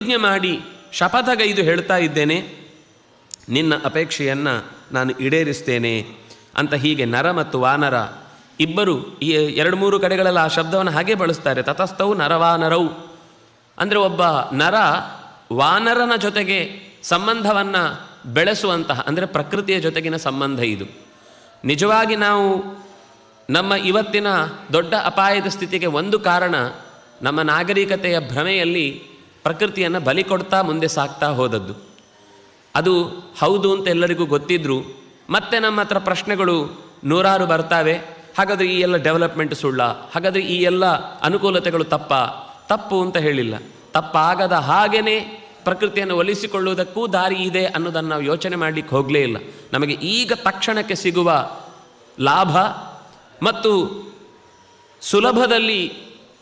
ಪ್ರತಿಜ್ಞೆ ಮಾಡಿ ಶಪಥಗೈದು ಹೇಳ್ತಾ ಇದ್ದೇನೆ, ನಿನ್ನ ಅಪೇಕ್ಷೆಯನ್ನು ನಾನು ಈಡೇರಿಸ್ತೇನೆ ಅಂತ. ಹೀಗೆ ನರ ಮತ್ತು ವಾನರ ಇಬ್ಬರು ಈ 2-3 ಕಡೆಗಳಲ್ಲಿ ಆ ಶಬ್ದವನ್ನು ಹಾಗೆ ಬಳಸ್ತಾರೆ. ತತಸ್ಥವು ನರವಾನರವು ಅಂದರೆ ಒಬ್ಬ ನರ ವಾನರನ ಜೊತೆಗೆ ಸಂಬಂಧವನ್ನು ಬೆಳೆಸುವಂತಹ, ಅಂದರೆ ಪ್ರಕೃತಿಯ ಜೊತೆಗಿನ ಸಂಬಂಧ ಇದು. ನಿಜವಾಗಿ ನಾವು ನಮ್ಮ ಇವತ್ತಿನ ದೊಡ್ಡ ಅಪಾಯದ ಸ್ಥಿತಿಗೆ ಒಂದು ಕಾರಣ ನಮ್ಮ ನಾಗರಿಕತೆಯ ಭ್ರಮೆಯಲ್ಲಿ ಪ್ರಕೃತಿಯನ್ನು ಬಲಿ ಕೊಡ್ತಾ ಮುಂದೆ ಸಾಗ್ತಾ ಹೋದದ್ದು. ಅದು ಹೌದು ಅಂತ ಎಲ್ಲರಿಗೂ ಗೊತ್ತಿದ್ರು ಮತ್ತೆ ನಮ್ಮ ಹತ್ರ ಪ್ರಶ್ನೆಗಳು ನೂರಾರು ಬರ್ತಾವೆ. ಹಾಗಾದರೆ ಈ ಎಲ್ಲ ಡೆವಲಪ್ಮೆಂಟ್ ಸುಳ್ಳ? ಹಾಗಾದರೆ ಈ ಎಲ್ಲ ಅನುಕೂಲತೆಗಳು ತಪ್ಪು ಅಂತ ಹೇಳಿಲ್ಲ. ತಪ್ಪಾಗದ ಹಾಗೇ ಪ್ರಕೃತಿಯನ್ನು ಒಲಿಸಿಕೊಳ್ಳುವುದಕ್ಕೂ ದಾರಿ ಇದೆ ಅನ್ನೋದನ್ನು ನಾವು ಯೋಚನೆ ಮಾಡಲಿಕ್ಕೆ ಹೋಗಲೇ ಇಲ್ಲ. ನಮಗೆ ಈಗ ತಕ್ಷಣಕ್ಕೆ ಸಿಗುವ ಲಾಭ ಮತ್ತು ಸುಲಭದಲ್ಲಿ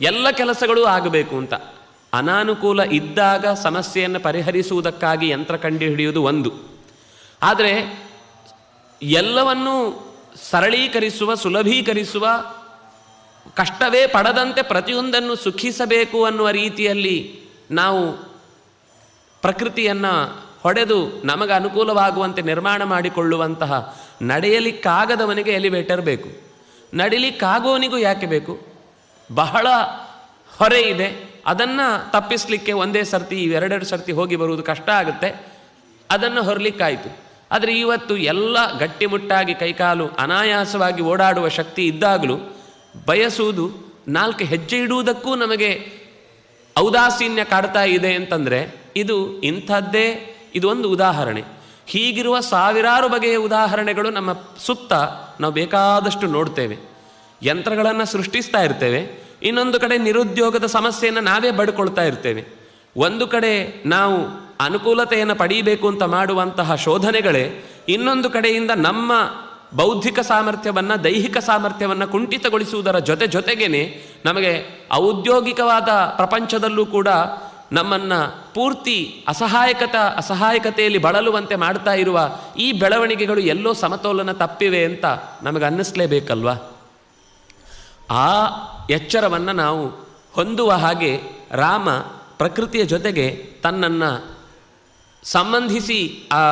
ಎಲ್ಲ ಕೆಲಸಗಳೂ ಆಗಬೇಕು ಅಂತ, ಅನಾನುಕೂಲ ಇದ್ದಾಗ ಸಮಸ್ಯೆಯನ್ನು ಪರಿಹರಿಸುವುದಕ್ಕಾಗಿ ಯಂತ್ರ ಕಂಡುಹಿಡಿಯುವುದು ಒಂದು. ಆದರೆ ಎಲ್ಲವನ್ನೂ ಸರಳೀಕರಿಸುವ, ಸುಲಭೀಕರಿಸುವ, ಕಷ್ಟವೇ ಪಡದಂತೆ ಪ್ರತಿಯೊಂದನ್ನು ಸುಖಿಸಬೇಕು ಅನ್ನುವ ರೀತಿಯಲ್ಲಿ ನಾವು ಪ್ರಕೃತಿಯನ್ನು ಹೊಡೆದು ನಮಗೆ ಅನುಕೂಲವಾಗುವಂತೆ ನಿರ್ಮಾಣ ಮಾಡಿಕೊಳ್ಳುವಂತಹ ನಡೆಯಲಿಕ್ಕಾಗದವನಿಗೆ ಎಲಿವೇಟರ್ ಬೇಕು. ನಡಿಲಿಕ್ಕಾಗೋನಿಗೂ ಯಾಕೆ ಬೇಕು? ಬಹಳ ಹೊರೆ ಇದೆ, ಅದನ್ನು ತಪ್ಪಿಸಲಿಕ್ಕೆ ಒಂದೇ ಸರ್ತಿ 2 ಸರ್ತಿ ಹೋಗಿ ಬರುವುದು ಕಷ್ಟ ಆಗುತ್ತೆ, ಅದನ್ನು ಹೊರಲಿಕ್ಕಾಯಿತು. ಆದರೆ ಇವತ್ತು ಎಲ್ಲ ಗಟ್ಟಿಮುಟ್ಟಾಗಿ ಕೈಕಾಲು ಅನಾಯಾಸವಾಗಿ ಓಡಾಡುವ ಶಕ್ತಿ ಇದ್ದಾಗಲೂ ಬಯಸುವುದು 4 ಹೆಜ್ಜೆ ಇಡುವುದಕ್ಕೂ ನಮಗೆ ಔದಾಸೀನ್ಯ ಕಾಡ್ತಾ ಇದೆ ಅಂತಂದರೆ ಇದು ಒಂದು ಉದಾಹರಣೆ. ಹೀಗಿರುವ ಸಾವಿರಾರು ಬಗೆಯ ಉದಾಹರಣೆಗಳು ನಮ್ಮ ಸುತ್ತ ನಾವು ಬೇಕಾದಷ್ಟು ನೋಡ್ತೇವೆ. ಯಂತ್ರಗಳನ್ನು ಸೃಷ್ಟಿಸ್ತಾ ಇರ್ತೇವೆ, ಇನ್ನೊಂದು ಕಡೆ ನಿರುದ್ಯೋಗದ ಸಮಸ್ಯೆಯನ್ನು ನಾವೇ ಬಡ್ಕೊಳ್ತಾ ಇರ್ತೇವೆ. ಒಂದು ಕಡೆ ನಾವು ಅನುಕೂಲತೆಯನ್ನು ಪಡೀಬೇಕು ಅಂತ ಮಾಡುವಂತಹ ಶೋಧನೆಗಳೇ ಇನ್ನೊಂದು ಕಡೆಯಿಂದ ನಮ್ಮ ಬೌದ್ಧಿಕ ಸಾಮರ್ಥ್ಯವನ್ನು, ದೈಹಿಕ ಸಾಮರ್ಥ್ಯವನ್ನು ಕುಂಠಿತಗೊಳಿಸುವುದರ ಜೊತೆಗೇನೆ ನಮಗೆ ಔದ್ಯೋಗಿಕವಾದ ಪ್ರಪಂಚದಲ್ಲೂ ಕೂಡ ನಮ್ಮನ್ನು ಪೂರ್ತಿ ಅಸಹಾಯಕತೆಯಲ್ಲಿ ಬಳಲುವಂತೆ ಮಾಡ್ತಾ ಇರುವ ಈ ಬೆಳವಣಿಗೆಗಳು ಎಲ್ಲೋ ಸಮತೋಲನ ತಪ್ಪಿವೆ ಅಂತ ನಮಗೆ ಅನ್ನಿಸ್ಲೇಬೇಕಲ್ವ? ಆ ಎಚ್ಚರವನ್ನು ನಾವು ಹೊಂದುವ ಹಾಗೆ ರಾಮ ಪ್ರಕೃತಿಯ ಜೊತೆಗೆ ತನ್ನನ್ನು ಸಂಬಂಧಿಸಿ ಆ